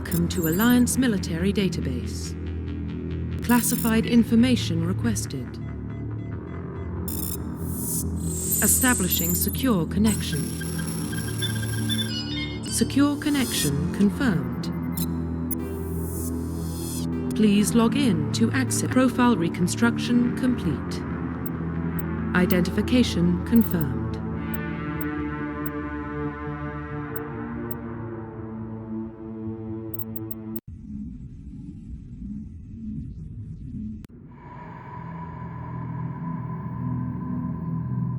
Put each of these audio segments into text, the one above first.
Welcome to Alliance Military Database. Classified information requested. Establishing secure connection. Secure connection confirmed. Please log in to access. Profile reconstruction complete. Identification confirmed.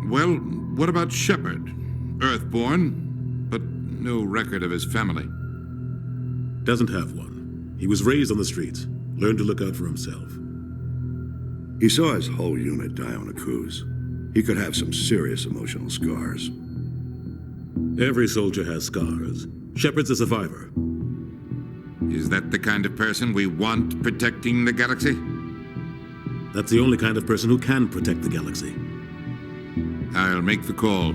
Well, what about Shepard? Earthborn, but no record of his family. Doesn't have one. He was raised on the streets, learned to look out for himself. He saw his whole unit die on a cruise. He could have some serious emotional scars. Every soldier has scars. Shepard's a survivor. Is that the kind of person we want protecting the galaxy? That's the only kind of person who can protect the galaxy. I'll make the call.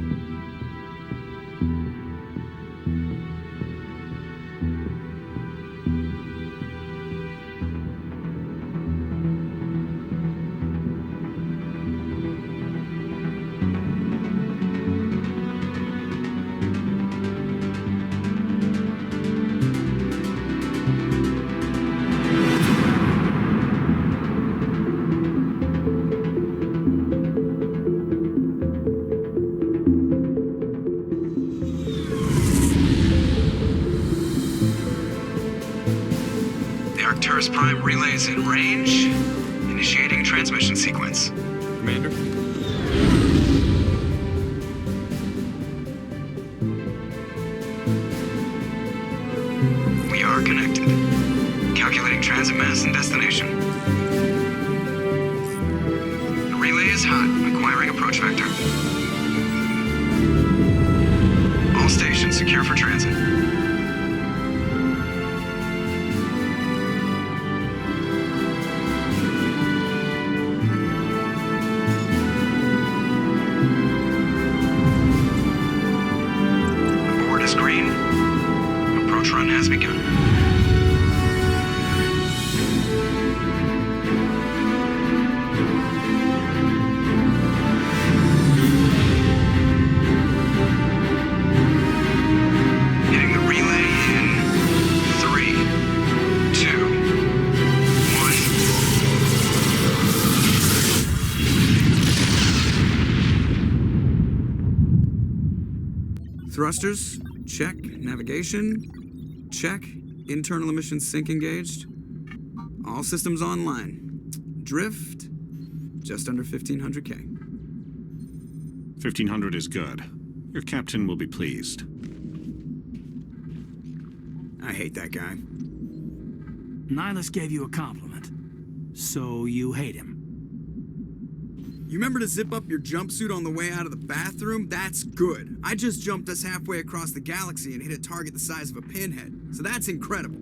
Prime relay is in range. Initiating transmission sequence. Commander? We are connected. Calculating transit mass and destination. The relay is hot. Acquiring approach vector. All stations secure for transit. Has begun. Hitting the relay in 3, 2, 1. Thrusters, check. Navigation, check. Internal emissions sync engaged. All systems online. Drift, just under 1,500K. 1,500 is good. Your captain will be pleased. I hate that guy. Nihilus gave you a compliment, so you hate him. You remember to zip up your jumpsuit on the way out of the bathroom? That's good. I just jumped us halfway across the galaxy and hit a target the size of a pinhead, so that's incredible.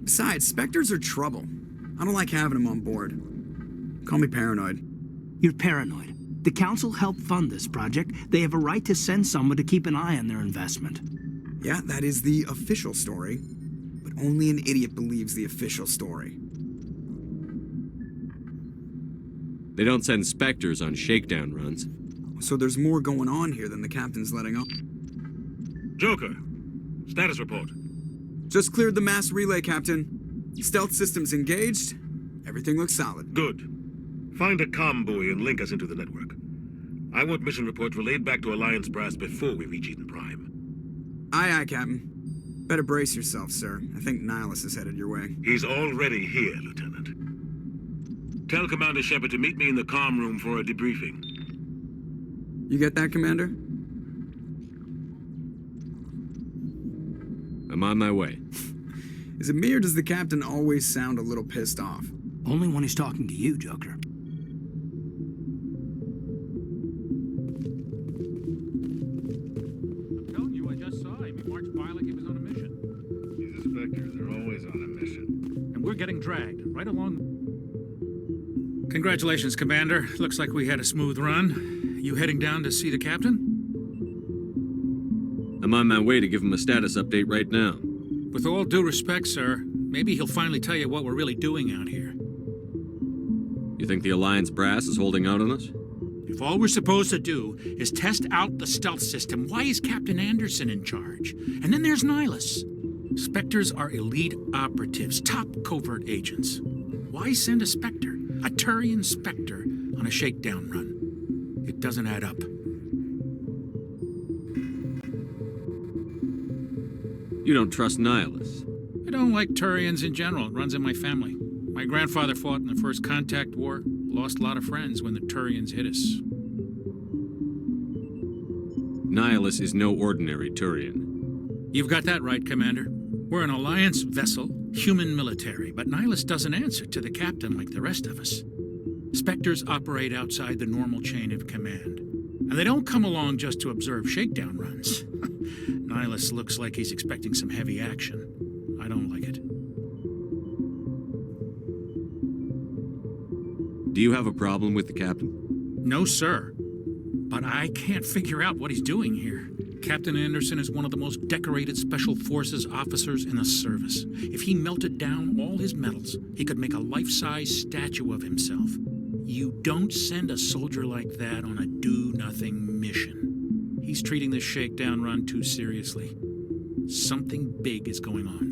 Besides, Spectres are trouble. I don't like having them on board. Call me paranoid. You're paranoid. The Council helped fund this project. They have a right to send someone to keep an eye on their investment. Yeah, that is the official story. But only an idiot believes the official story. They don't send Spectres on shakedown runs. So there's more going on here than the captain's letting on. Joker, status report. Just cleared the mass relay, Captain. Stealth systems engaged. Everything looks solid. Good. Find a comm buoy and link us into the network. I want mission reports relayed back to Alliance Brass before we reach Eden Prime. Aye, aye, Captain. Better brace yourself, sir. I think Nihilus is headed your way. He's already here, Lieutenant. Tell Commander Shepard to meet me in the comm room for a debriefing. You get that, Commander? I'm on my way. Is it me or does the Captain always sound a little pissed off? Only when he's talking to you, Joker. I'm telling you, I just saw him. He marched by like he was on a mission. These inspectors are always on a mission. And we're getting dragged right along. Congratulations, Commander. Looks like we had a smooth run. You heading down to see the captain? I'm on my way to give him a status update right now. With all due respect, sir, Maybe he'll finally tell you what we're really doing out here. You think the Alliance brass is holding out on us? If all we're supposed to do is test out the stealth system, why is Captain Anderson in charge? And then there's Nihilus. Spectres are elite operatives, top covert agents. Why send a Spectre, a Turian Spectre, on a shakedown run? It doesn't add up. You don't trust Nihilus? I don't like Turians in general. It runs in my family. My grandfather fought in the First Contact War, lost a lot of friends when the Turians hit us. Nihilus is no ordinary Turian. You've got that right, Commander. We're an Alliance vessel, human military, but Nihilus doesn't answer to the captain like the rest of us. Spectres operate outside the normal chain of command, and they don't come along just to observe shakedown runs. Nihilus looks like he's expecting some heavy action. I don't like it. Do you have a problem with the captain? No, sir. But I can't figure out what he's doing here. Captain Anderson is one of the most decorated Special Forces officers in the service. If he melted down all his medals, he could make a life-size statue of himself. You don't send a soldier like that on a do-nothing mission. He's treating this shakedown run too seriously. Something big is going on.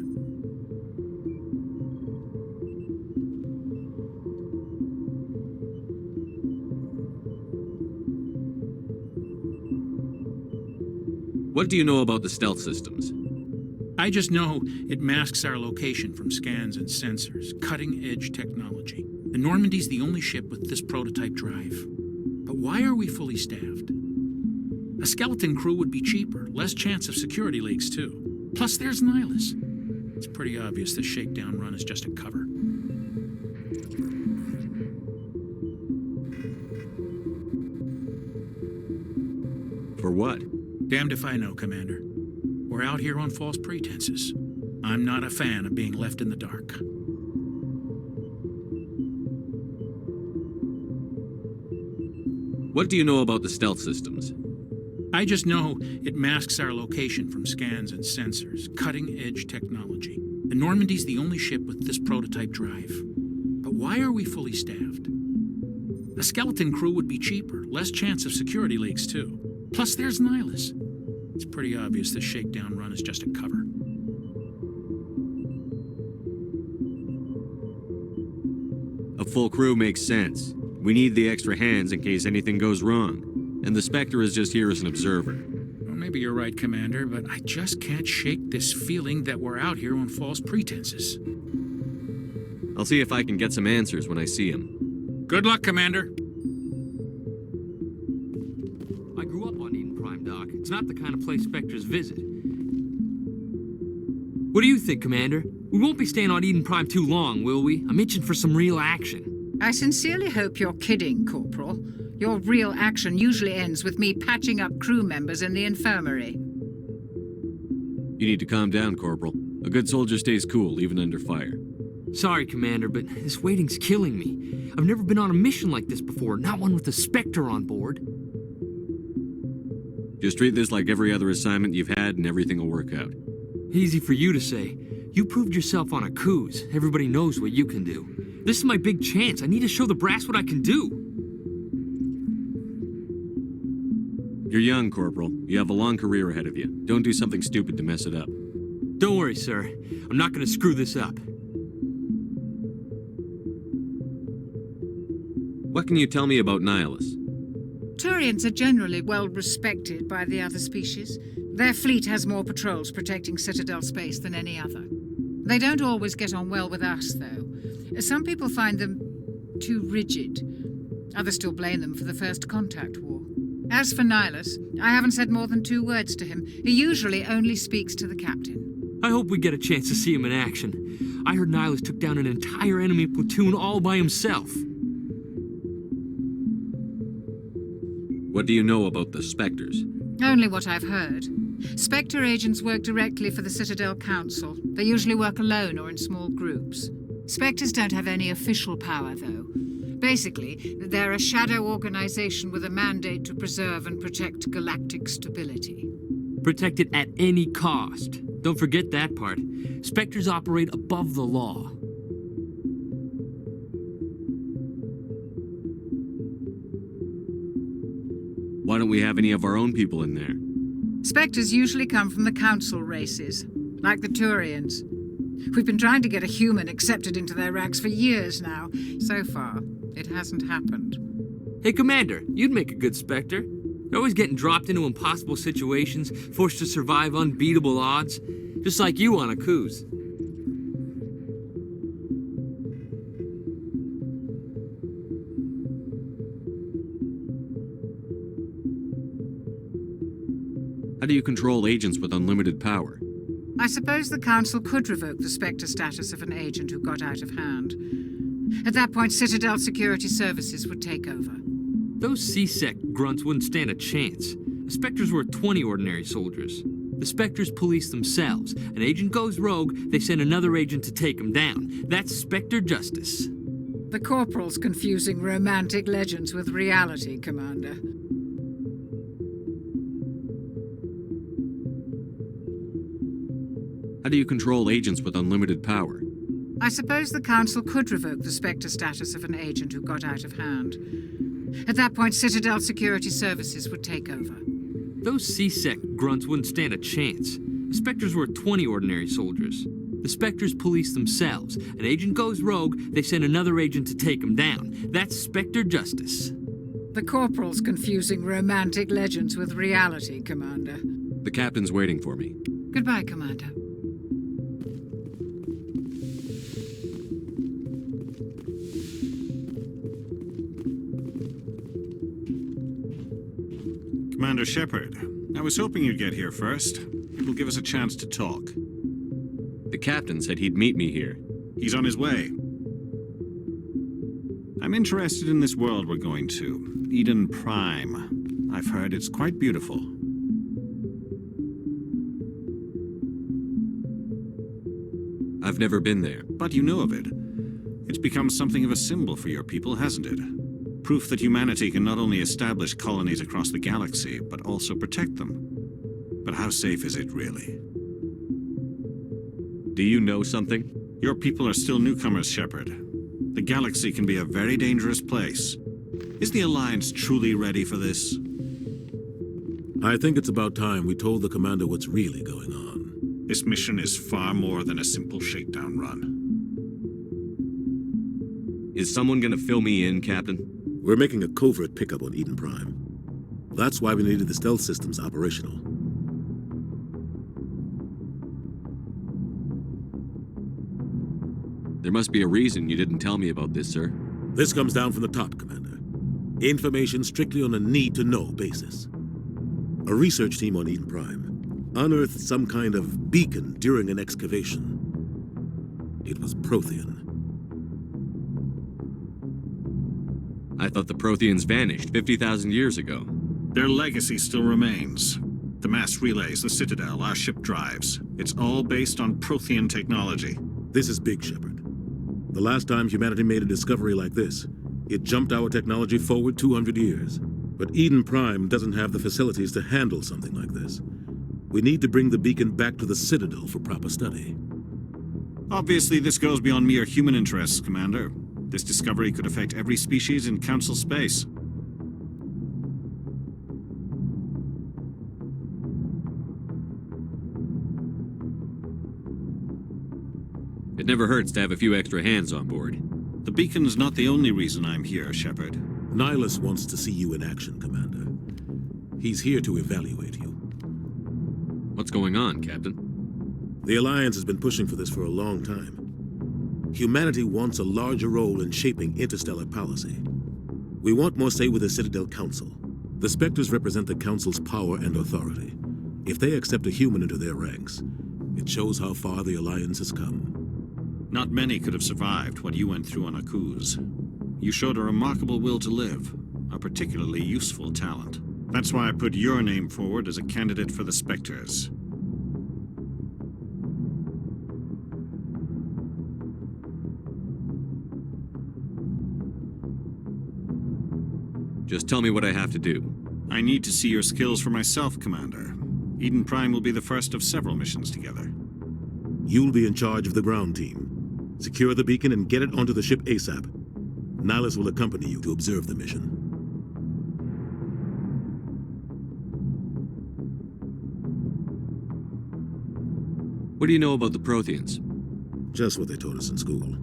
What do you know about the stealth systems? I just know it masks our location from scans and sensors. Cutting-edge technology. The Normandy's the only ship with this prototype drive. But why are we fully staffed? A skeleton crew would be cheaper, less chance of security leaks, too. Plus, there's Nihilus. It's pretty obvious this shakedown run is just a cover. For what? Damned if I know, Commander. We're out here on false pretenses. I'm not a fan of being left in the dark. What do you know about the stealth systems? I just know it masks our location from scans and sensors. Cutting-edge technology. The Normandy's the only ship with this prototype drive. But why are we fully staffed? A skeleton crew would be cheaper, less chance of security leaks, too. Plus, there's Nihilus. It's pretty obvious this shakedown run is just a cover. A full crew makes sense. We need the extra hands in case anything goes wrong. And the Spectre is just here as an observer. Well, maybe you're right, Commander, but I just can't shake this feeling that we're out here on false pretenses. I'll see if I can get some answers when I see him. Good luck, Commander. I grew up on Eden Prime, Doc. It's not the kind of place Spectres visit. What do you think, Commander? We won't be staying on Eden Prime too long, will we? I'm itching for some real action. I sincerely hope you're kidding, Corporal. Your real action usually ends with me patching up crew members in the infirmary. You need to calm down, Corporal. A good soldier stays cool, even under fire. Sorry, Commander, but this waiting's killing me. I've never been on a mission like this before, not one with a Spectre on board. Just treat this like every other assignment you've had and everything will work out. Easy for you to say. You proved yourself on a cruise. Everybody knows what you can do. This is my big chance. I need to show the brass what I can do. You're young, Corporal. You have a long career ahead of you. Don't do something stupid to mess it up. Don't worry, sir. I'm not going to screw this up. What can you tell me about Nihilus? Turians are generally well respected by the other species. Their fleet has more patrols protecting Citadel space than any other. They don't always get on well with us, though. Some people find them too rigid. Others still blame them for the First Contact War. As for Nihilus, I haven't said more than 2 words to him. He usually only speaks to the captain. I hope we get a chance to see him in action. I heard Nihilus took down an entire enemy platoon all by himself. What do you know about the Spectres? Only what I've heard. Spectre agents work directly for the Citadel Council. They usually work alone or in small groups. Spectres don't have any official power, though. Basically, they're a shadow organization with a mandate to preserve and protect galactic stability. Protected at any cost. Don't forget that part. Spectres operate above the law. Why don't we have any of our own people in there? Spectres usually come from the council races, like the Turians. We've been trying to get a human accepted into their ranks for years now. So far, it hasn't happened. Hey, Commander, you'd make a good Spectre. You're always getting dropped into impossible situations, forced to survive unbeatable odds. Just like you on Akuz. How do you control agents with unlimited power? I suppose the Council could revoke the Spectre status of an agent who got out of hand. At that point, Citadel Security Services would take over. Those C-Sec grunts wouldn't stand a chance. The Spectres were 20 ordinary soldiers. The Spectres police themselves. An agent goes rogue, they send another agent to take him down. That's Spectre justice. The Corporal's confusing romantic legends with reality, Commander. How do you control agents with unlimited power? I suppose the Council could revoke the Spectre status of an agent who got out of hand. At that point, Citadel Security Services would take over. Those C-Sec grunts wouldn't stand a chance. The Spectres were 20 ordinary soldiers. The Spectres police themselves. An agent goes rogue, they send another agent to take him down. That's Spectre justice. The Corporal's confusing romantic legends with reality, Commander. The captain's waiting for me. Goodbye, Commander. Commander Shepard, I was hoping you'd get here first. It will give us a chance to talk. The captain said he'd meet me here. He's on his way. I'm interested in this world we're going to, Eden Prime. I've heard it's quite beautiful. I've never been there. But you know of it. It's become something of a symbol for your people, hasn't it? Proof that humanity can not only establish colonies across the galaxy, but also protect them. But how safe is it, really? Do you know something? Your people are still newcomers, Shepard. The galaxy can be a very dangerous place. Is the Alliance truly ready for this? I think it's about time we told the commander what's really going on. This mission is far more than a simple shakedown run. Is someone gonna fill me in, Captain? We're making a covert pickup on Eden Prime. That's why we needed the stealth systems operational. There must be a reason you didn't tell me about this, sir. This comes down from the top, Commander. Information strictly on a need-to-know basis. A research team on Eden Prime unearthed some kind of beacon during an excavation. It was Prothean. I thought the Protheans vanished 50,000 years ago. Their legacy still remains. The mass relays, the Citadel, our ship drives. It's all based on Prothean technology. This is big, Shepard. The last time humanity made a discovery like this, it jumped our technology forward 200 years. But Eden Prime doesn't have the facilities to handle something like this. We need to bring the beacon back to the Citadel for proper study. Obviously, this goes beyond mere human interests, Commander. This discovery could affect every species in Council space. It never hurts to have a few extra hands on board. The beacon's not the only reason I'm here, Shepard. Nihilus wants to see you in action, Commander. He's here to evaluate you. What's going on, Captain? The Alliance has been pushing for this for a long time. Humanity wants a larger role in shaping interstellar policy. We want more say with the Citadel Council. The Spectres represent the Council's power and authority. If they accept a human into their ranks, it shows how far the Alliance has come. Not many could have survived what you went through on Akuz. You showed a remarkable will to live, a particularly useful talent. That's why I put your name forward as a candidate for the Spectres. Just tell me what I have to do. I need to see your skills for myself, Commander. Eden Prime will be the first of several missions together. You'll be in charge of the ground team. Secure the beacon and get it onto the ship ASAP. Nihilus will accompany you to observe the mission. What do you know about the Protheans? Just what they taught us in school.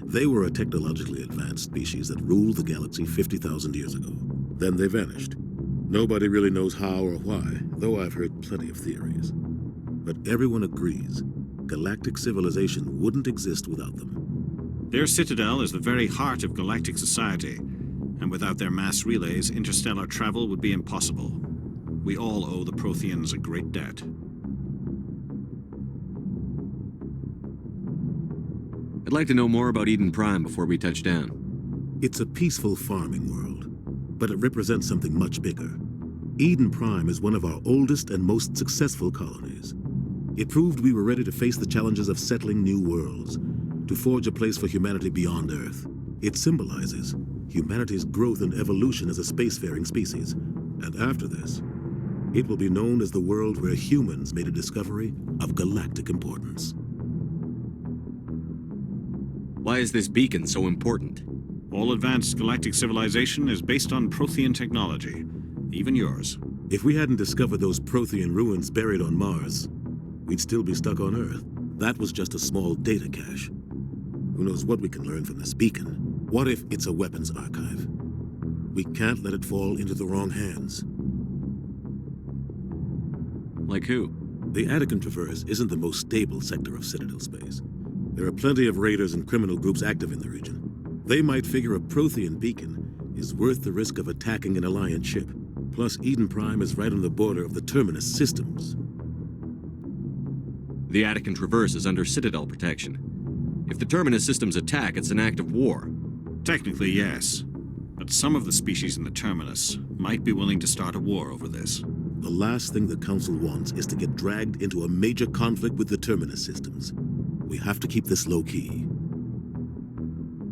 They were a technologically advanced species that ruled the galaxy 50,000 years ago. Then they vanished. Nobody really knows how or why, though I've heard plenty of theories. But everyone agrees, galactic civilization wouldn't exist without them. Their citadel is the very heart of galactic society, and without their mass relays, interstellar travel would be impossible. We all owe the Protheans a great debt. I'd like to know more about Eden Prime before we touch down. It's a peaceful farming world, but it represents something much bigger. Eden Prime is one of our oldest and most successful colonies. It proved we were ready to face the challenges of settling new worlds, to forge a place for humanity beyond Earth. It symbolizes humanity's growth and evolution as a spacefaring species. And after this, it will be known as the world where humans made a discovery of galactic importance. Why is this beacon so important? All advanced galactic civilization is based on Prothean technology, even yours. If we hadn't discovered those Prothean ruins buried on Mars, we'd still be stuck on Earth. That was just a small data cache. Who knows what we can learn from this beacon? What if it's a weapons archive? We can't let it fall into the wrong hands. Like who? The Attican Traverse isn't the most stable sector of Citadel space. There are plenty of raiders and criminal groups active in the region. They might figure a Prothean beacon is worth the risk of attacking an Alliance ship. Plus, Eden Prime is right on the border of the Terminus systems. The Attican Traverse is under Citadel protection. If the Terminus systems attack, it's an act of war. Technically, yes. But some of the species in the Terminus might be willing to start a war over this. The last thing the Council wants is to get dragged into a major conflict with the Terminus systems. We have to keep this low-key.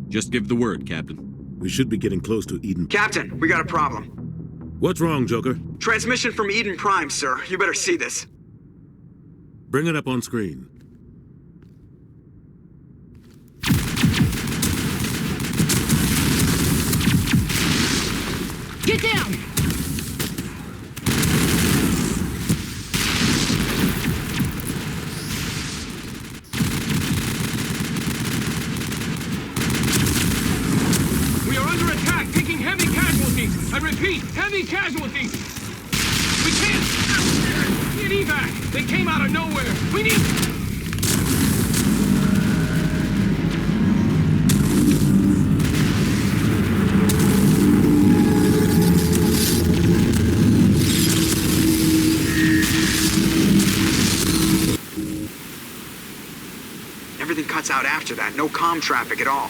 Just give the word, Captain. We should be getting close to Eden. Captain, we got a problem. What's wrong, Joker? Transmission from Eden Prime, sir. You better see this. Bring it up on screen. Get down! We are under attack, taking heavy casualties. I repeat, heavy casualties. We can't get evac. They came out of nowhere. We need... Everything cuts out after that. No comm traffic at all.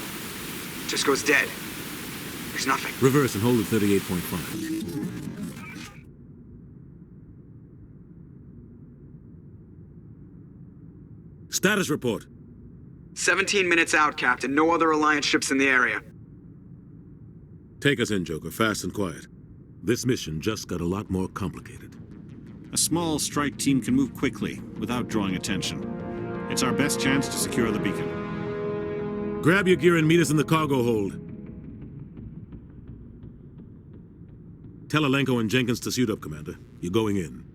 Just goes dead. There's nothing. Reverse and hold at 38.5. Status report. 17 minutes out, Captain. No other Alliance ships in the area. Take us in, Joker, fast and quiet. This mission just got a lot more complicated. A small strike team can move quickly, without drawing attention. It's our best chance to secure the beacon. Grab your gear and meet us in the cargo hold. Tell Alenko and Jenkins to suit up, Commander. You're going in.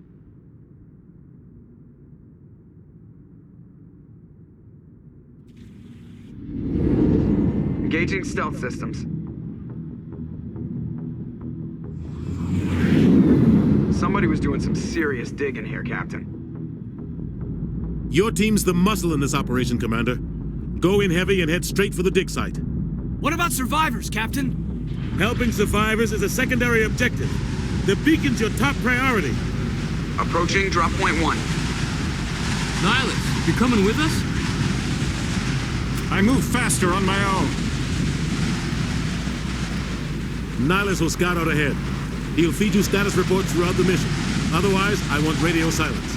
Engaging stealth systems. Somebody was doing some serious digging here, Captain. Your team's the muscle in this operation, Commander. Go in heavy and head straight for the dig site. What about survivors, Captain? Helping survivors is a secondary objective. The beacon's your top priority. Approaching drop point 1. Nihilus, you coming with us? I move faster on my own. Nihilus will scout out ahead. He'll feed you status reports throughout the mission. Otherwise, I want radio silence.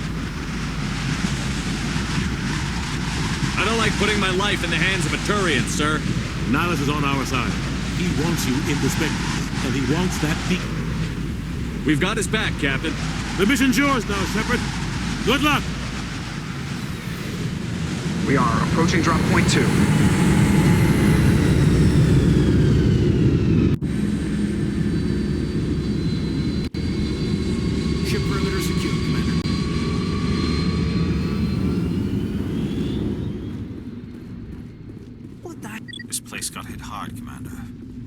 I don't like putting my life in the hands of a Turian, sir. Nihilus is on our side. He wants you in the Spectres, and he wants that beacon. We've got his back, Captain. The mission's yours now, Shepard. Good luck. We are approaching drop point 2. Ship perimeter secure, Commander. What the? This place got hit hard, Commander.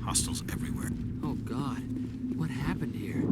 Hostiles everywhere. Oh, God. What happened here?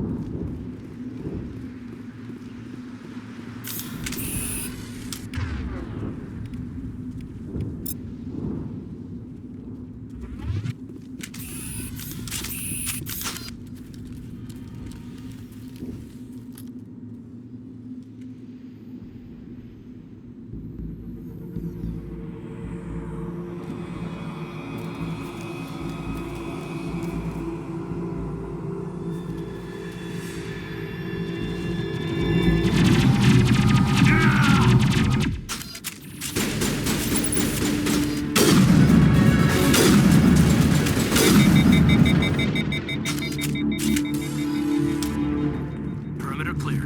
Perimeter clear.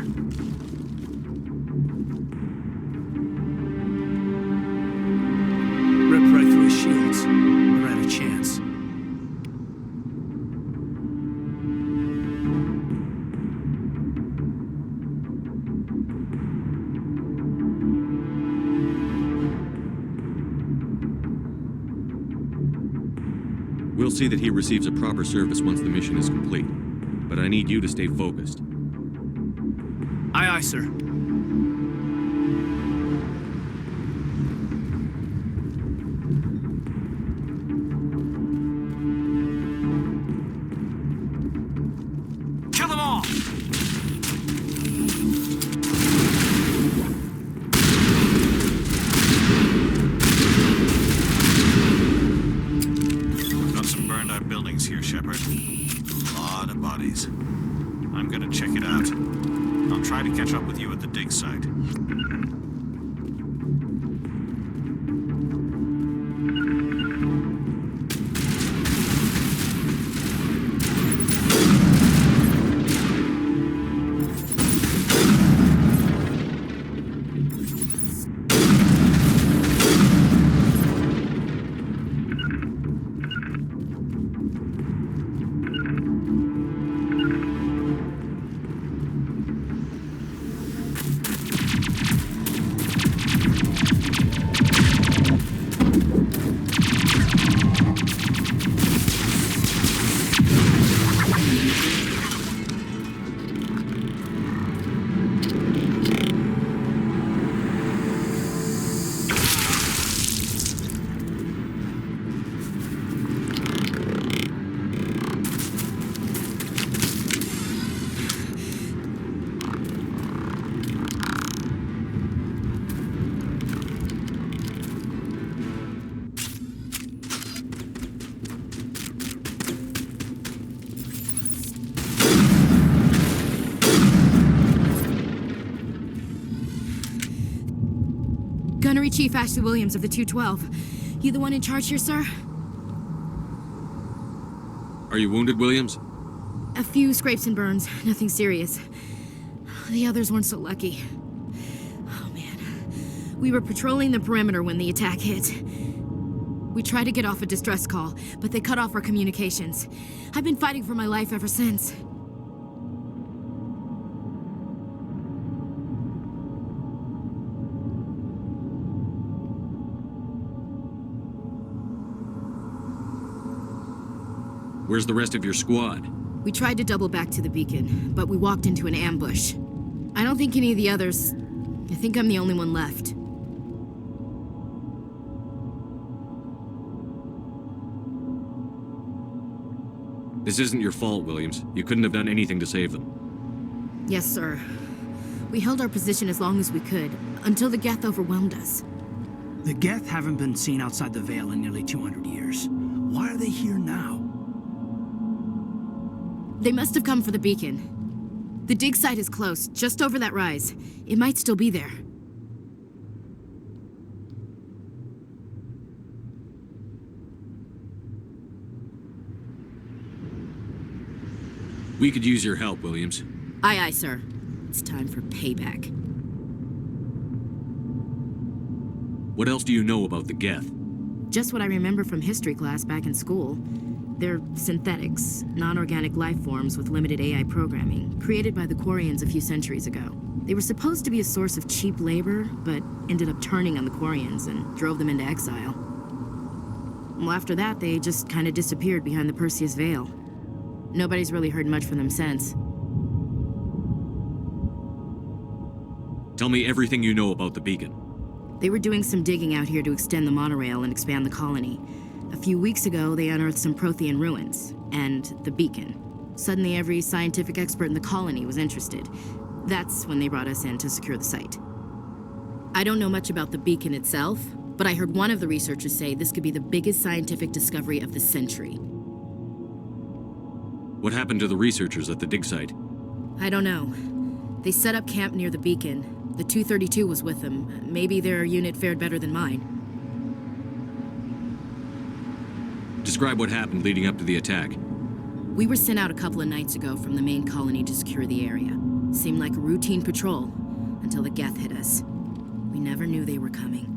Ripped right through his shields. We're out of chance. We'll see that he receives a proper service once the mission is complete. But I need you to stay focused. Aye, aye, sir. Kill them all! Got some burned out buildings here, Shepard. A lot of bodies. I'm gonna check it out. I'll try to catch up with you at the dig site. Gunnery Chief Ashley Williams of the 212. You the one in charge here, sir? Are you wounded, Williams? A few scrapes and burns, nothing serious. The others weren't so lucky. Oh man. We were patrolling the perimeter when the attack hit. We tried to get off a distress call, but they cut off our communications. I've been fighting for my life ever since. Where's the rest of your squad? We tried to double back to the beacon, but we walked into an ambush. I don't think any of the others... I think I'm the only one left. This isn't your fault, Williams. You couldn't have done anything to save them. Yes, sir. We held our position as long as we could, until the Geth overwhelmed us. The Geth haven't been seen outside the Veil in nearly 200 years. Why are they here now? They must have come for the beacon. The dig site is close, just over that rise. It might still be there. We could use your help, Williams. Aye, aye, sir. it's time for payback. What else do you know about the Geth? Just what I remember from history class back in school. They're synthetics, non-organic life forms with limited AI programming, created by the Quarians a few centuries ago. They were supposed to be a source of cheap labor, but ended up turning on the Quarians and drove them into exile. Well, after that, they just kind of disappeared behind the Perseus Veil. Nobody's really heard much from them since. Tell me everything you know about the beacon. They were doing some digging out here to extend the monorail and expand the colony. A few weeks ago, they unearthed some Prothean ruins, and the beacon. Suddenly, every scientific expert in the colony was interested. That's when they brought us in to secure the site. I don't know much about the beacon itself, but I heard one of the researchers say this could be the biggest scientific discovery of the century. What happened to the researchers at the dig site? I don't know. They set up camp near the beacon. The 232 was with them. Maybe their unit fared better than mine. Describe what happened leading up to the attack. We were sent out a couple of nights ago from the main colony to secure the area. Seemed like a routine patrol, until the Geth hit us. We never knew they were coming.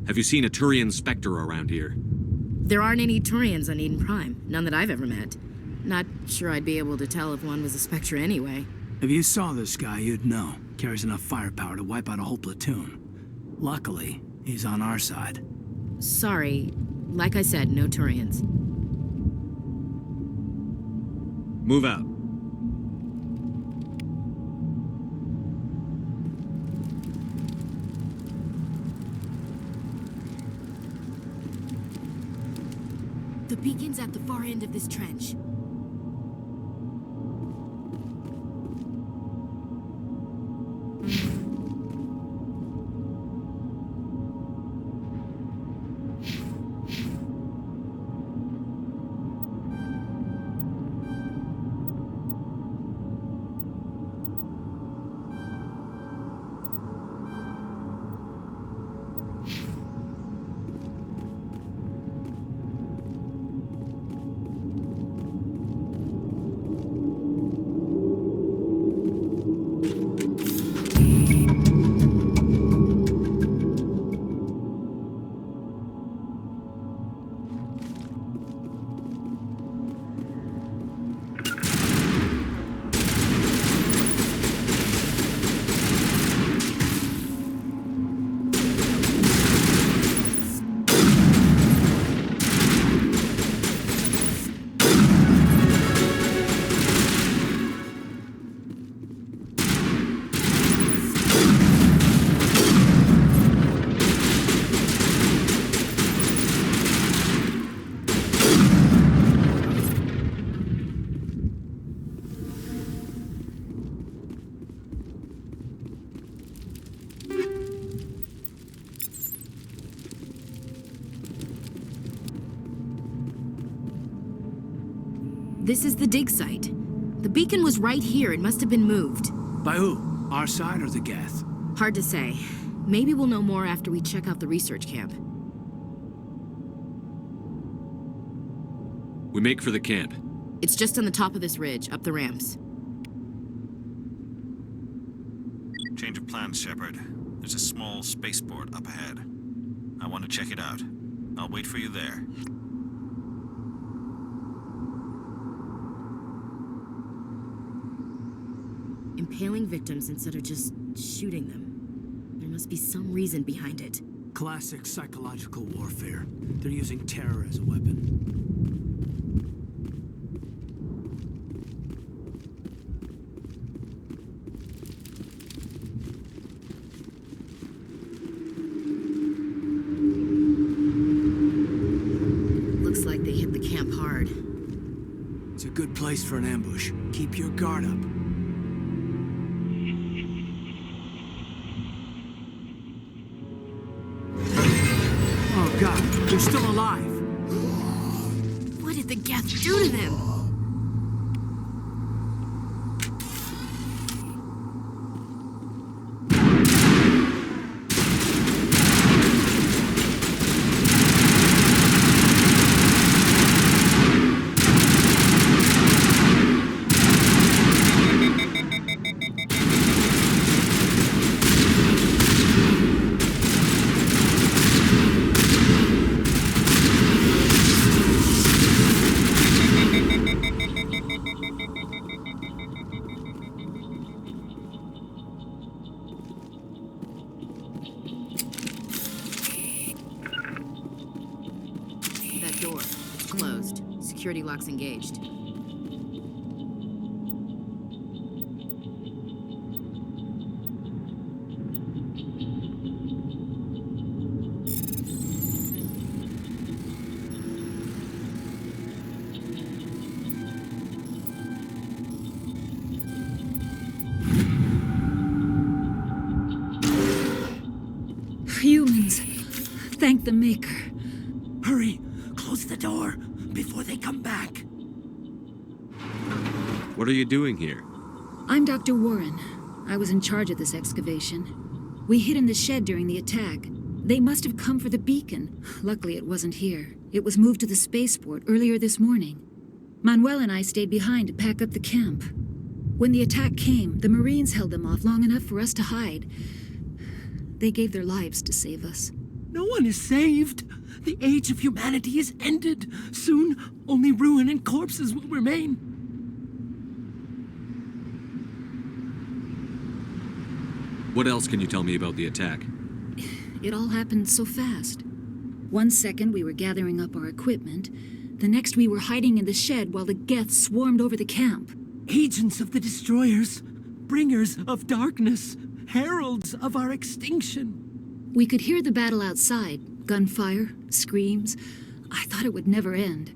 Have you seen a Turian Spectre around here? There aren't any Turians on Eden Prime. None that I've ever met. Not sure I'd be able to tell if one was a Spectre anyway. If you saw this guy, you'd know. Carries enough firepower to wipe out a whole platoon. Luckily, he's on our side. Sorry. Like I said, no Turians. Move out. The beacon's at the far end of this trench. This is the dig site. The beacon was right here. It must have been moved. By who? Our side or the Geth? Hard to say. Maybe we'll know more after we check out the research camp. We make for the camp. It's just on the top of this ridge, up the ramps. Change of plans, Shepard. There's a small spaceport up ahead. I want to check it out. I'll wait for you there. Impaling victims instead of just shooting them. There must be some reason behind it. Classic psychological warfare. They're using terror as a weapon. Looks like they hit the camp hard. It's a good place for an ambush. Keep your guard up. Oh God, they're still alive. What did the Geth do to them? security lock's engaged. Humans. Thank the Maker. Hurry! Close the door before they come back. What are you doing here? I'm Dr. Warren. I was in charge of this excavation. We hid in the shed during the attack. They must have come for the beacon. Luckily, it wasn't here. It was moved to the spaceport earlier this morning. Manuel and I stayed behind to pack up the camp. When the attack came, the Marines held them off long enough for us to hide. They gave their lives to save us. No one is saved. The age of humanity is ended. Soon, only ruin and corpses will remain. What else can you tell me about the attack? It all happened so fast. 1 second we were gathering up our equipment. The next we were hiding in the shed while the Geth swarmed over the camp. Agents of the Destroyers, bringers of darkness, heralds of our extinction. We could hear the battle outside. Gunfire, screams. I thought it would never end.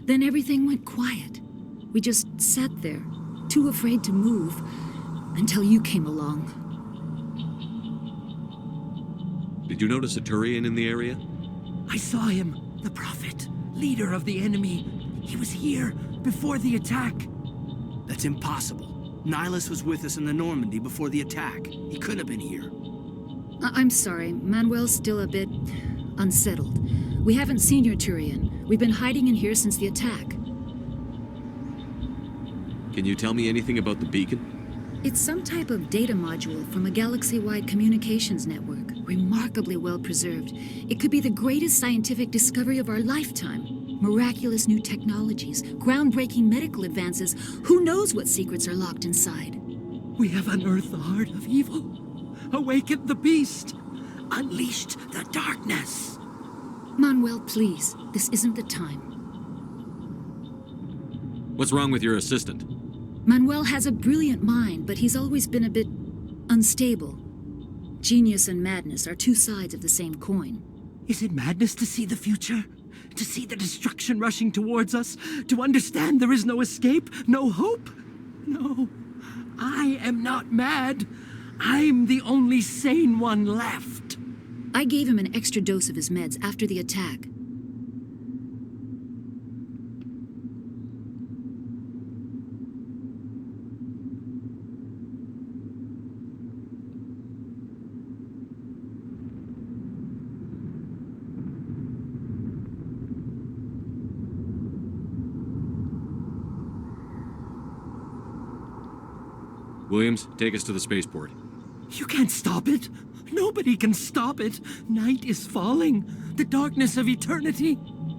Then everything went quiet. We just sat there, too afraid to move, until you came along. Did you notice a Turian in the area? I saw him, the Prophet, leader of the enemy. He was here before the attack. That's impossible. Nihilus was with us in the Normandy before the attack. He couldn't have been here. I'm sorry. Manuel's still a bit unsettled. We haven't seen your Turian. We've been hiding in here since the attack. Can you tell me anything about the beacon? It's some type of data module from a galaxy-wide communications network, remarkably well preserved. It could be the greatest scientific discovery of our lifetime. Miraculous new technologies, groundbreaking medical advances. Who knows what secrets are locked inside? We have unearthed the heart of evil, awakened the beast, unleashed the darkness. Manuel, please, this isn't the time. What's wrong with your assistant? Manuel has a brilliant mind, but he's always been a bit unstable. Genius and madness are two sides of the same coin. Is it madness to see the future? To see the destruction rushing towards us? To understand there is no escape, no hope? No, I am not mad. I'm the only sane one left. I gave him an extra dose of his meds after the attack. Williams, take us to the spaceport. You can't stop it. Nobody can stop it. Night is falling. The darkness of eternity.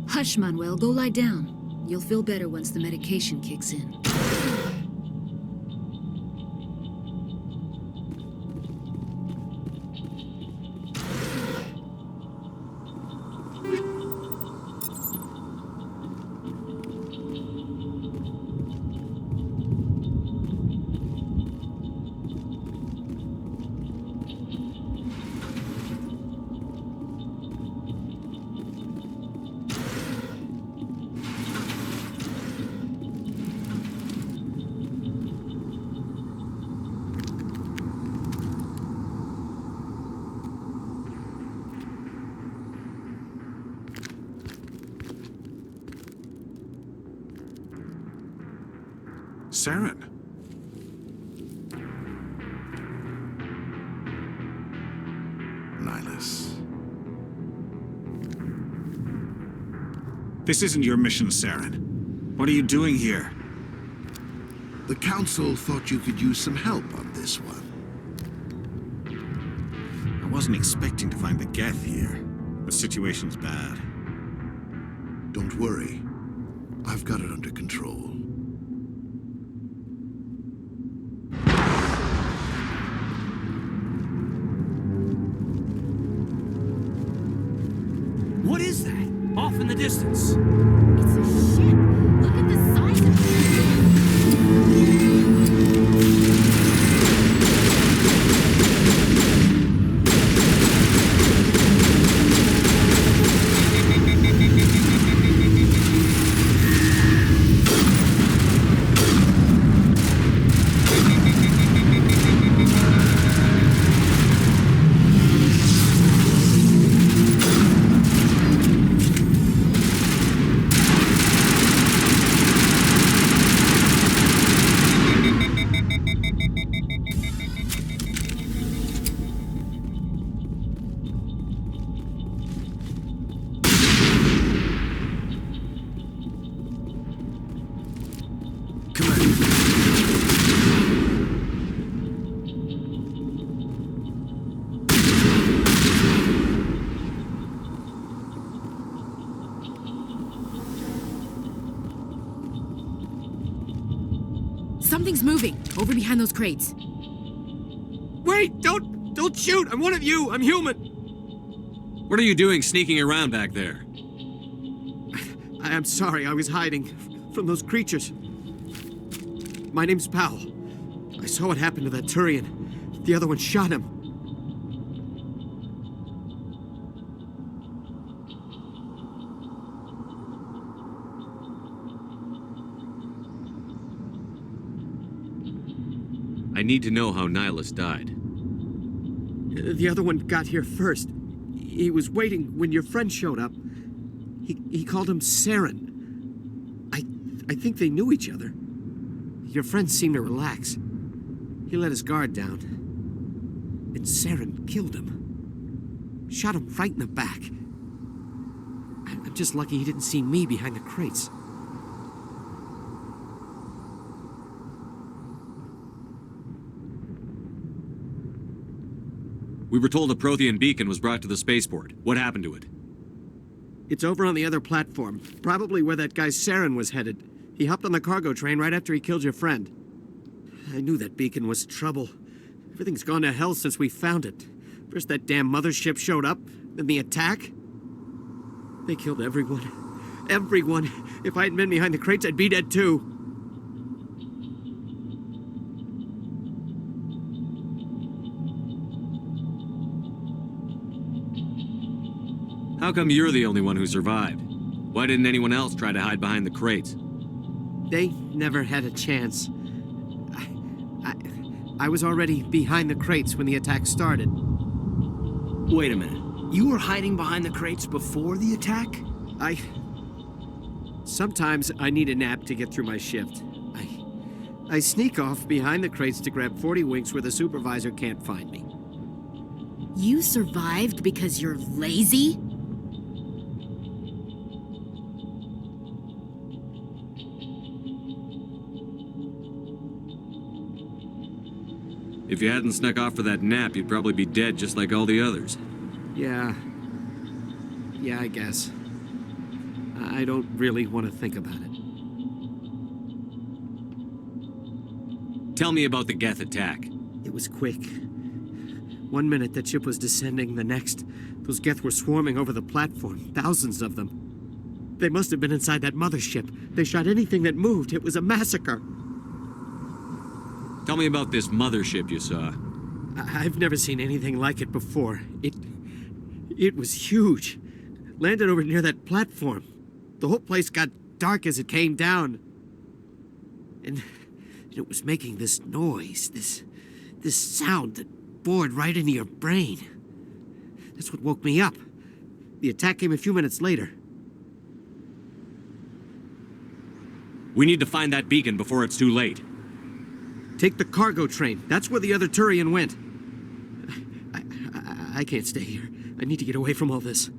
Hush, Manuel. Go lie down. You'll feel better once the medication kicks in. Saren. Nihilus. This isn't your mission, Saren. What are you doing here? The Council thought you could use some help on this one. I wasn't expecting to find the Geth here. The situation's bad. Don't worry. I've got it under control. What is that? Off in the distance. It's a ship. Something's moving, over behind those crates. Wait! Don't shoot! I'm one of you! I'm human! What are you doing sneaking around back there? I'm sorry, I was hiding from those creatures. My name's Powell. I saw what happened to that Turian. The other one shot him. I need to know how Nihilus died. The other one got here first. He was waiting when your friend showed up. He called him Saren. I think they knew each other. Your friend seemed to relax. He let his guard down. And Saren killed him. Shot him right in the back. I'm just lucky he didn't see me behind the crates. We were told a Prothean beacon was brought to the spaceport. What happened to it? It's over on the other platform. Probably where that guy Saren was headed. He hopped on the cargo train right after he killed your friend. I knew that beacon was trouble. Everything's gone to hell since we found it. First that damn mothership showed up, then the attack. They killed everyone. Everyone. If I hadn't been behind the crates, I'd be dead too. How come you're the only one who survived? Why didn't anyone else try to hide behind the crates? They never had a chance. I was already behind the crates when the attack started. Wait a minute. You were hiding behind the crates before the attack? Sometimes I need a nap to get through my shift. I sneak off behind the crates to grab 40 winks where the supervisor can't find me. You survived because you're lazy? If you hadn't snuck off for that nap, you'd probably be dead just like all the others. Yeah, I guess. I don't really want to think about it. Tell me about the Geth attack. It was quick. 1 minute that ship was descending, the next, those Geth were swarming over the platform, thousands of them. They must have been inside that mothership. They shot anything that moved. It was a massacre. Tell me about this mothership you saw. I've never seen anything like it before. It was huge. Landed over near that platform. The whole place got dark as it came down. And it was making this noise, this sound that bored right into your brain. That's what woke me up. The attack came a few minutes later. We need to find that beacon before it's too late. Take the cargo train. That's where the other Turian went. I can't stay here. I need to get away from all this.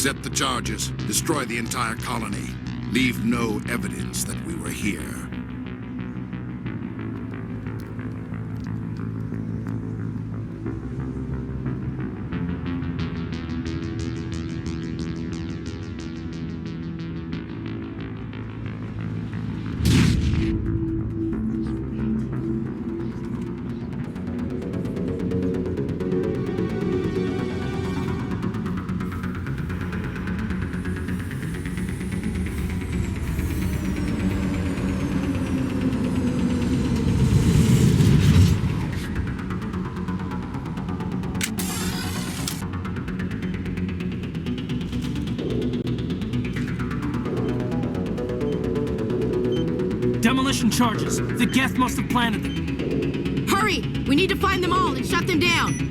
Set the charges. Destroy the entire colony. Leave no evidence that we were here. Demolition charges. The Geth must have planted them. Hurry! We need to find them all and shut them down.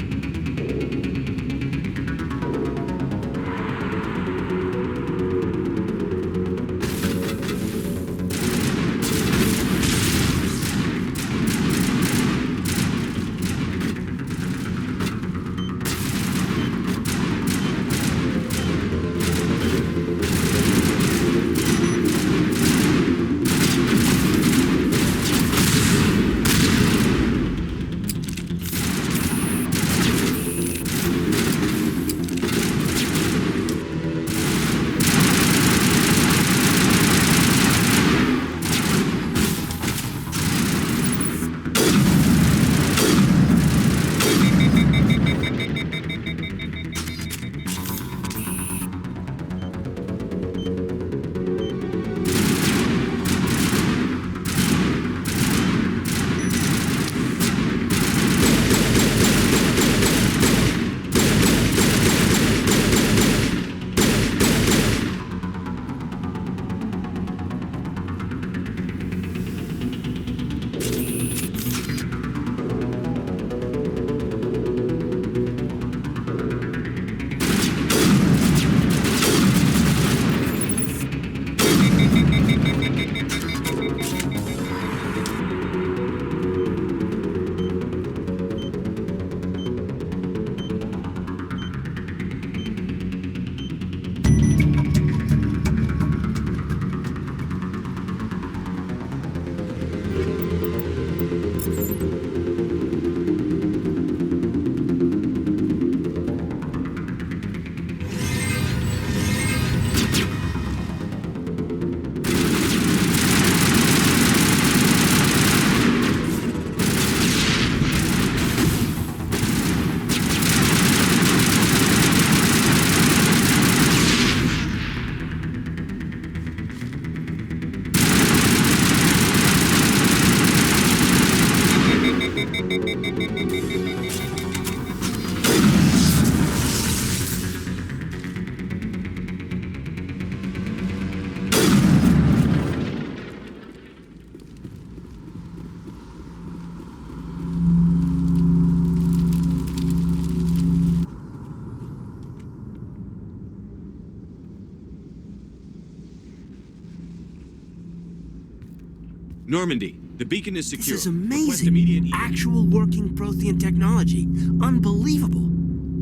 Normandy, the beacon is secure. This is amazing. Actual working Prothean technology. Unbelievable.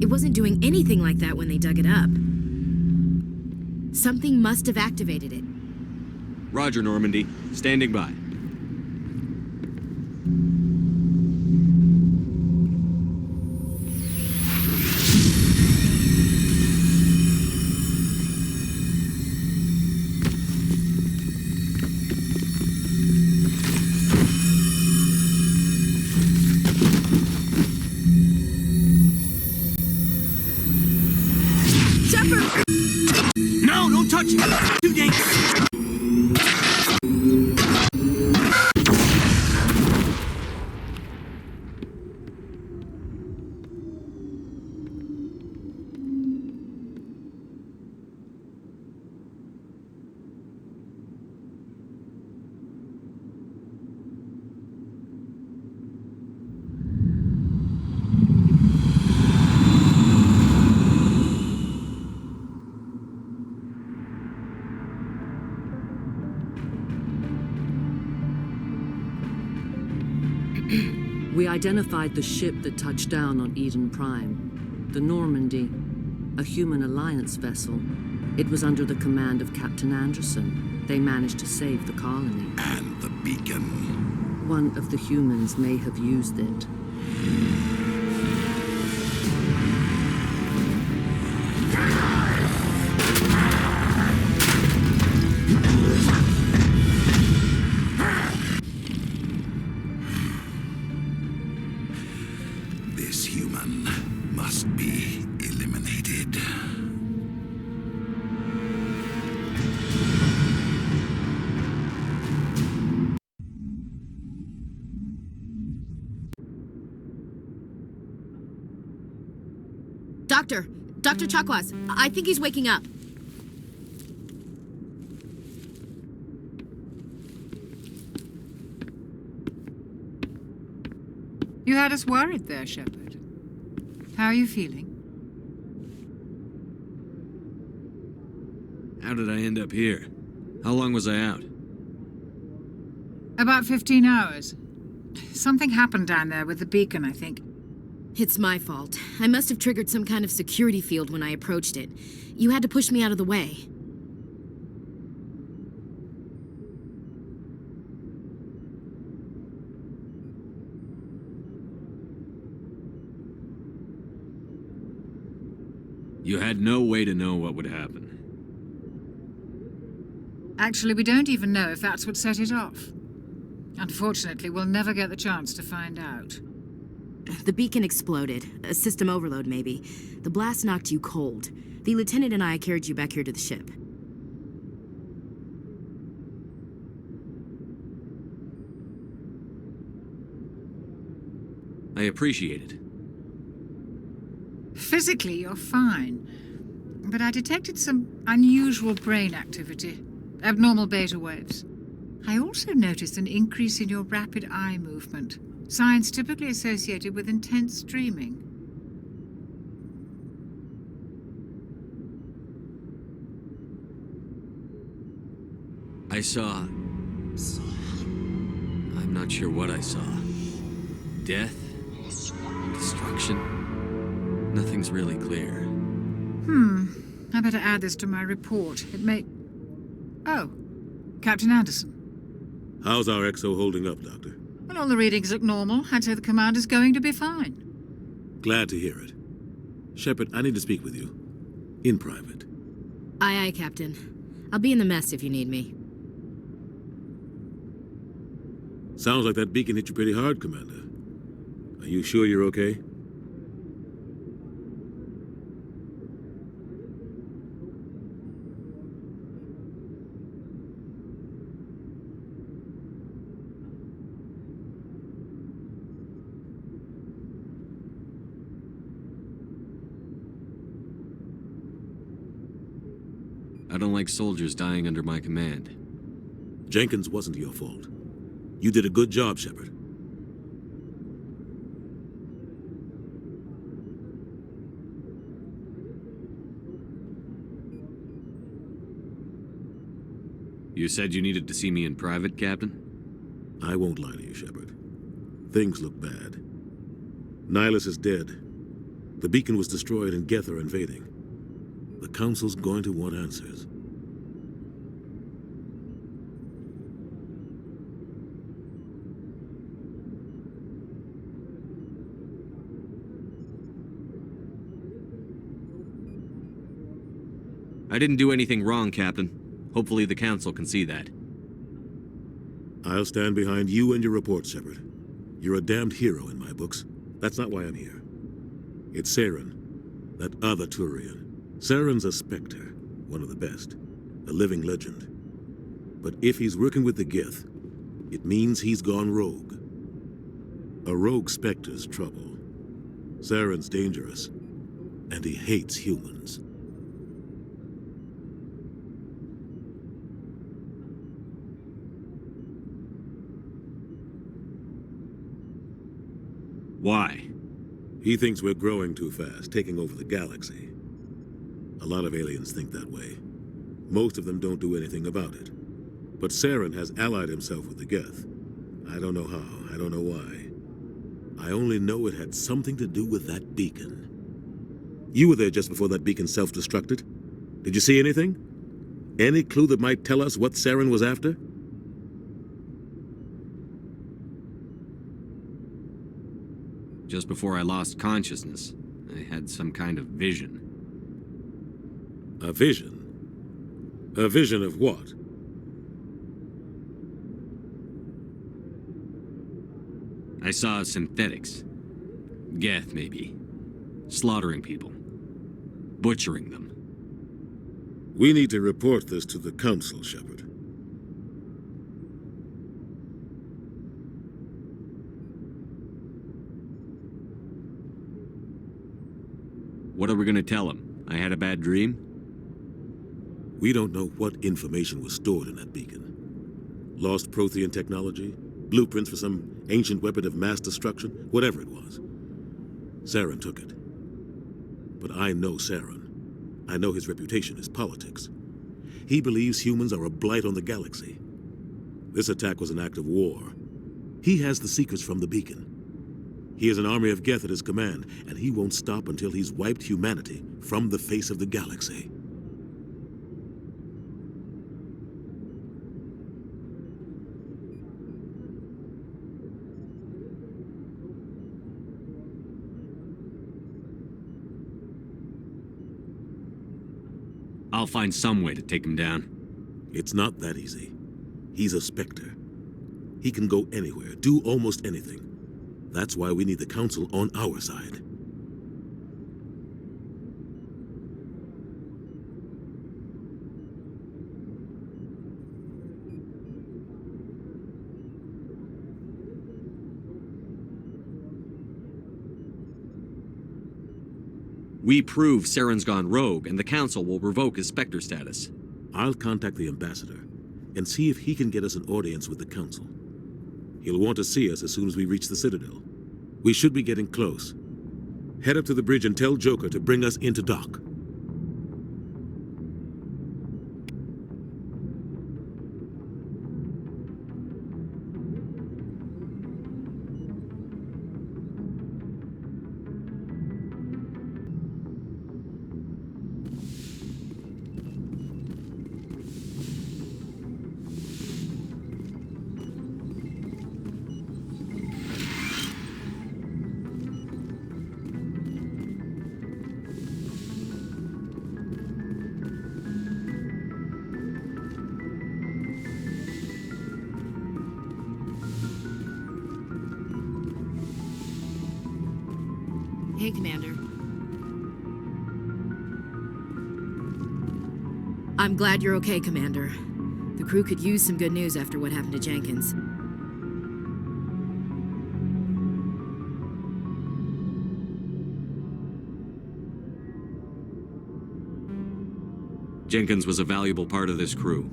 It wasn't doing anything like that when they dug it up. Something must have activated it. Roger, Normandy. Standing by. No, don't touch it. Too dangerous. We identified the ship that touched down on Eden Prime. The Normandy, a human alliance vessel. It was under the command of Captain Anderson. They managed to save the colony. And the beacon. One of the humans may have used it. This human must be eliminated. Dr. Chakwas, I think he's waking up. You had us worried there, Shepard. How are you feeling? How did I end up here? How long was I out? About 15 hours. Something happened down there with the beacon, I think. It's my fault. I must have triggered some kind of security field when I approached it. You had to push me out of the way. You had no way to know what would happen. Actually, we don't even know if that's what set it off. Unfortunately, we'll never get the chance to find out. The beacon exploded. A system overload, maybe. The blast knocked you cold. The lieutenant and I carried you back here to the ship. I appreciate it. Physically, you're fine. But I detected some unusual brain activity. Abnormal beta waves. I also noticed an increase in your rapid eye movement. Signs typically associated with intense dreaming. I saw... I'm not sure what I saw. Death? Destruction? Nothing's really clear. I better add this to my report. It may... Oh, Captain Anderson. How's our XO holding up, Doctor? Well, all the readings look normal. I'd say the commander's going to be fine. Glad to hear it. Shepard, I need to speak with you. In private. Aye, aye, Captain. I'll be in the mess if you need me. Sounds like that beacon hit you pretty hard, Commander. Are you sure you're okay? I don't like soldiers dying under my command. Jenkins wasn't your fault. You did a good job, Shepard. You said you needed to see me in private, Captain? I won't lie to you, Shepard. Things look bad. Nihilus is dead. The beacon was destroyed and Geth are invading. The Council's going to want answers. I didn't do anything wrong, Captain. Hopefully the Council can see that. I'll stand behind you and your report, Shepard. You're a damned hero in my books. That's not why I'm here. It's Saren, that other Turian. Saren's a Spectre, one of the best, a living legend. But if he's working with the Geth, it means he's gone rogue. A rogue Spectre's trouble. Saren's dangerous, and he hates humans. Why? He thinks we're growing too fast, taking over the galaxy. A lot of aliens think that way. Most of them don't do anything about it. But Saren has allied himself with the Geth. I don't know how, I don't know why. I only know it had something to do with that beacon. You were there just before that beacon self-destructed. Did you see anything? Any clue that might tell us what Saren was after? Just before I lost consciousness, I had some kind of vision. A vision? A vision of what? I saw synthetics. Geth, maybe. Slaughtering people. Butchering them. We need to report this to the Council, Shepard. What are we gonna tell him? I had a bad dream? We don't know what information was stored in that beacon. Lost Prothean technology? Blueprints for some ancient weapon of mass destruction? Whatever it was. Saren took it. But I know Saren. I know his reputation is politics. He believes humans are a blight on the galaxy. This attack was an act of war. He has the secrets from the beacon. He has an army of Geth at his command, and he won't stop until he's wiped humanity from the face of the galaxy. I'll find some way to take him down. It's not that easy. He's a Spectre. He can go anywhere, do almost anything. That's why we need the Council on our side. We prove Saren's gone rogue, and the Council will revoke his Spectre status. I'll contact the Ambassador and see if he can get us an audience with the Council. He'll want to see us as soon as we reach the Citadel. We should be getting close. Head up to the bridge and tell Joker to bring us into dock. Hey, Commander. I'm glad you're okay, Commander. The crew could use some good news after what happened to Jenkins. Jenkins was a valuable part of this crew.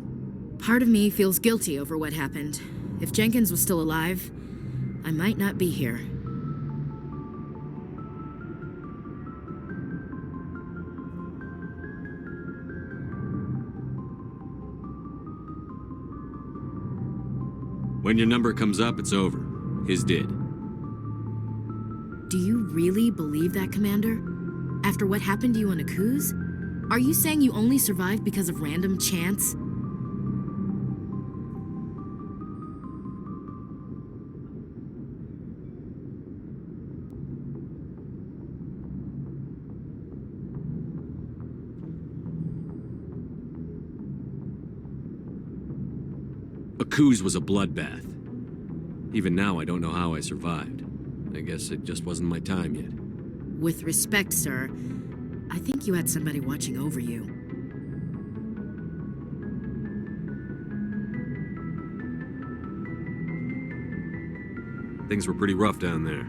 Part of me feels guilty over what happened. If Jenkins was still alive, I might not be here. When your number comes up, it's over. His did. Do you really believe that, Commander? After what happened to you on Akuz? Are you saying you only survived because of random chance? Akuz was a bloodbath. Even now, I don't know how I survived. I guess it just wasn't my time yet. With respect, sir, I think you had somebody watching over you. Things were pretty rough down there.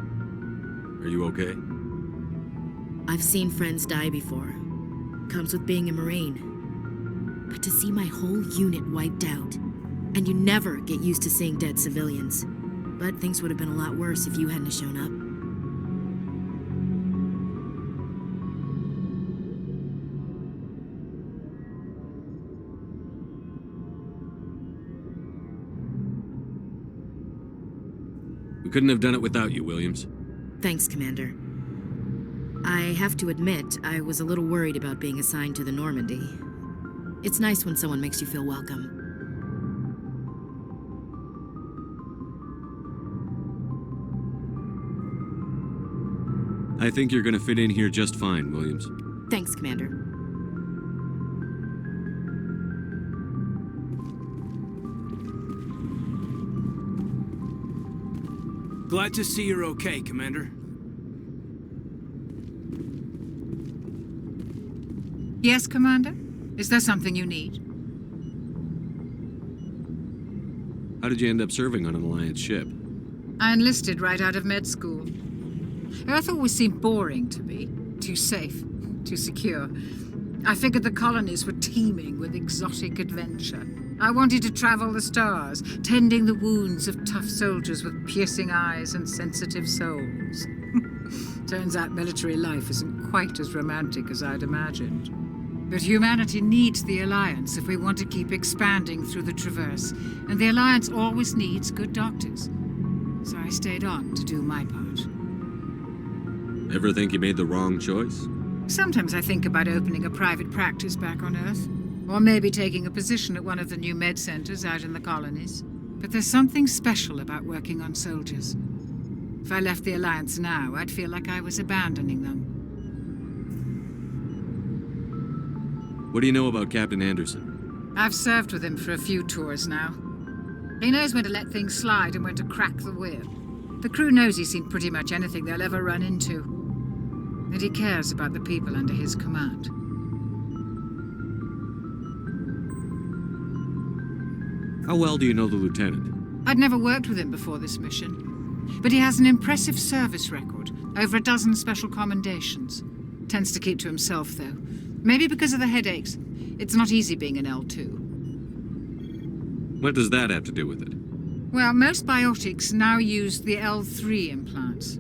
Are you okay? I've seen friends die before. Comes with being a Marine. But to see my whole unit wiped out, and you never get used to seeing dead civilians. But things would have been a lot worse if you hadn't shown up. We couldn't have done it without you, Williams. Thanks, Commander. I have to admit, I was a little worried about being assigned to the Normandy. It's nice when someone makes you feel welcome. I think you're gonna fit in here just fine, Williams. Thanks, Commander. Glad to see you're okay, Commander. Yes, Commander? Is there something you need? How did you end up serving on an Alliance ship? I enlisted right out of med school. Earth always seemed boring to me. Too safe, too secure. I figured the colonies were teeming with exotic adventure. I wanted to travel the stars, tending the wounds of tough soldiers with piercing eyes and sensitive souls. Turns out military life isn't quite as romantic as I'd imagined. But humanity needs the Alliance if we want to keep expanding through the Traverse, and the Alliance always needs good doctors. So I stayed on to do my part. Ever think you made the wrong choice? Sometimes I think about opening a private practice back on Earth, or maybe taking a position at one of the new med centers out in the colonies. But there's something special about working on soldiers. If I left the Alliance now, I'd feel like I was abandoning them. What do you know about Captain Anderson? I've served with him for a few tours now. He knows when to let things slide and when to crack the whip. The crew knows he's seen pretty much anything they'll ever run into. And he cares about the people under his command. How well do you know the lieutenant? I'd never worked with him before this mission. But he has an impressive service record, over a dozen special commendations. Tends to keep to himself, though. Maybe because of the headaches. It's not easy being an L2. What does that have to do with it? Well, most biotics now use the L3 implants.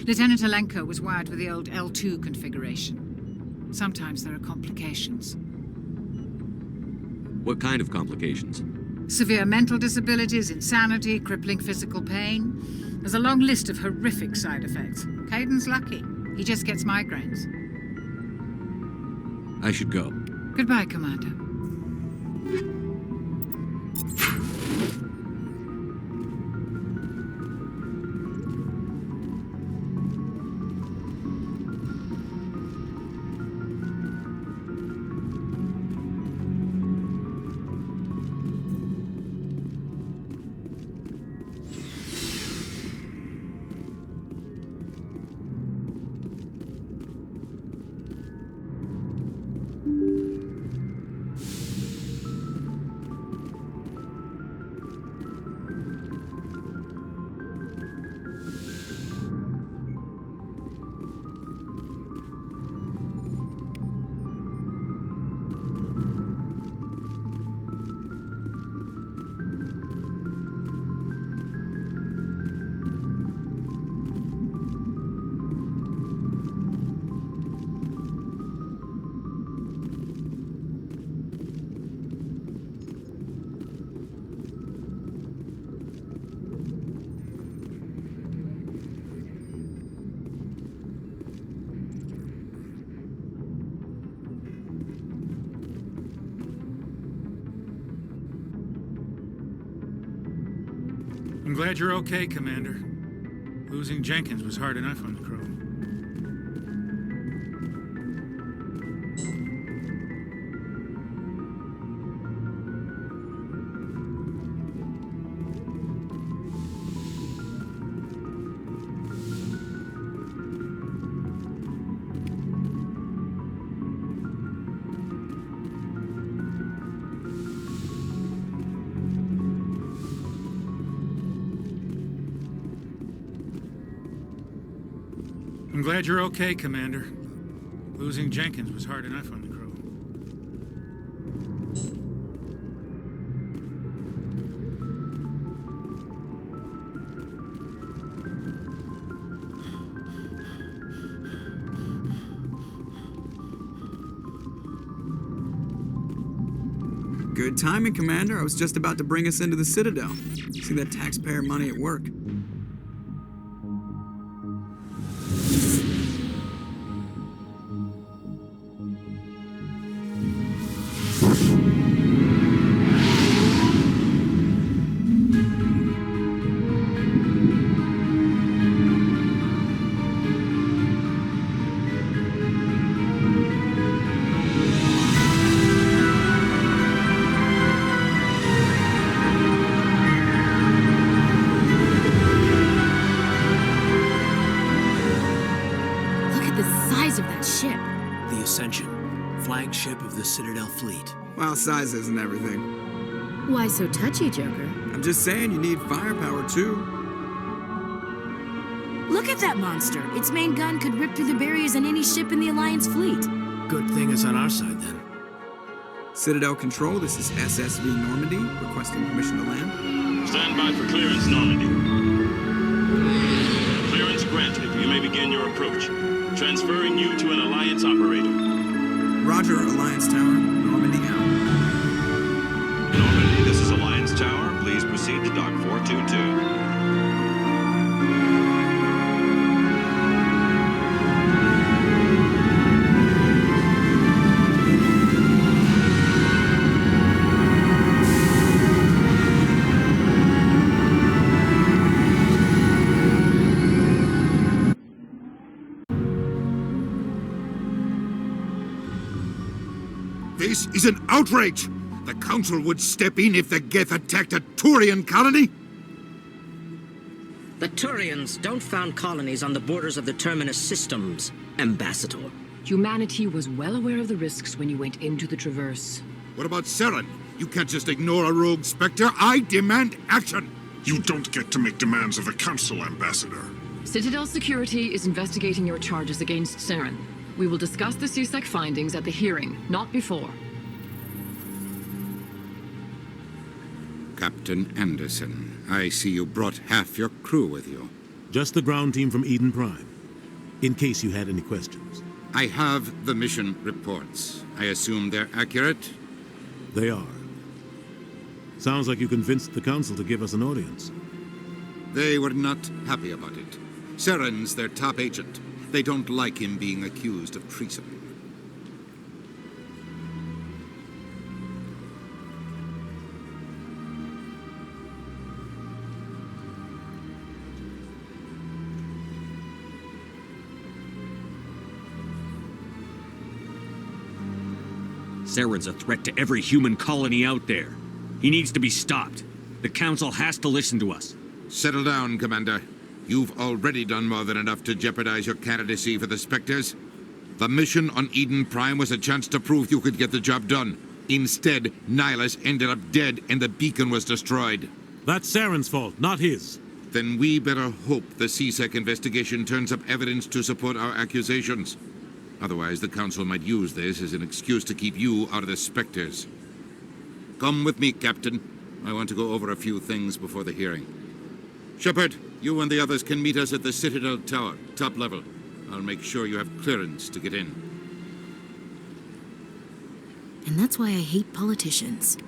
Lieutenant Alenko was wired with the old L2 configuration. Sometimes there are complications. What kind of complications? Severe mental disabilities, insanity, crippling physical pain. There's a long list of horrific side effects. Caden's lucky. He just gets migraines. I should go. Goodbye, Commander. I'm glad you're okay, Commander. Losing Jenkins was hard enough on the crew. I'm glad you're okay, Commander. Losing Jenkins was hard enough on the crew. Good timing, Commander. I was just about to bring us into the Citadel. See that taxpayer money at work. flagship of the Citadel fleet. Well, size isn't everything. Why so touchy, Joker? I'm just saying you need firepower, too. Look at that monster. Its main gun could rip through the barriers in any ship in the Alliance fleet. Good thing it's on our side, then. Citadel Control, this is SSV Normandy, requesting permission to land. Stand by for clearance, Normandy. Clearance granted. You may begin your approach. Transferring you to an Alliance operator. Roger, Alliance Tower. Normandy out. Normandy, this is Alliance Tower. Please proceed to Dock 422. This is an outrage! The Council would step in if the Geth attacked a Turian colony? The Turians don't found colonies on the borders of the Terminus systems, Ambassador. Humanity was well aware of the risks when you went into the Traverse. What about Saren? You can't just ignore a rogue Spectre. I demand action! You don't get to make demands of the Council, Ambassador. Citadel Security is investigating your charges against Saren. We will discuss the CSEC findings at the hearing, not before. Captain Anderson, I see you brought half your crew with you. Just the ground team from Eden Prime, in case you had any questions. I have the mission reports. I assume they're accurate? They are. Sounds like you convinced the Council to give us an audience. They were not happy about it. Saren's their top agent. They don't like him being accused of treason. Saren's a threat to every human colony out there. He needs to be stopped. The Council has to listen to us. Settle down, Commander. You've already done more than enough to jeopardize your candidacy for the Spectres. The mission on Eden Prime was a chance to prove you could get the job done. Instead, Nihilus ended up dead and the beacon was destroyed. That's Saren's fault, not his. Then we better hope the CSEC investigation turns up evidence to support our accusations. Otherwise, the Council might use this as an excuse to keep you out of the Spectres. Come with me, Captain. I want to go over a few things before the hearing. Shepard, you and the others can meet us at the Citadel Tower, top level. I'll make sure you have clearance to get in. And that's why I hate politicians.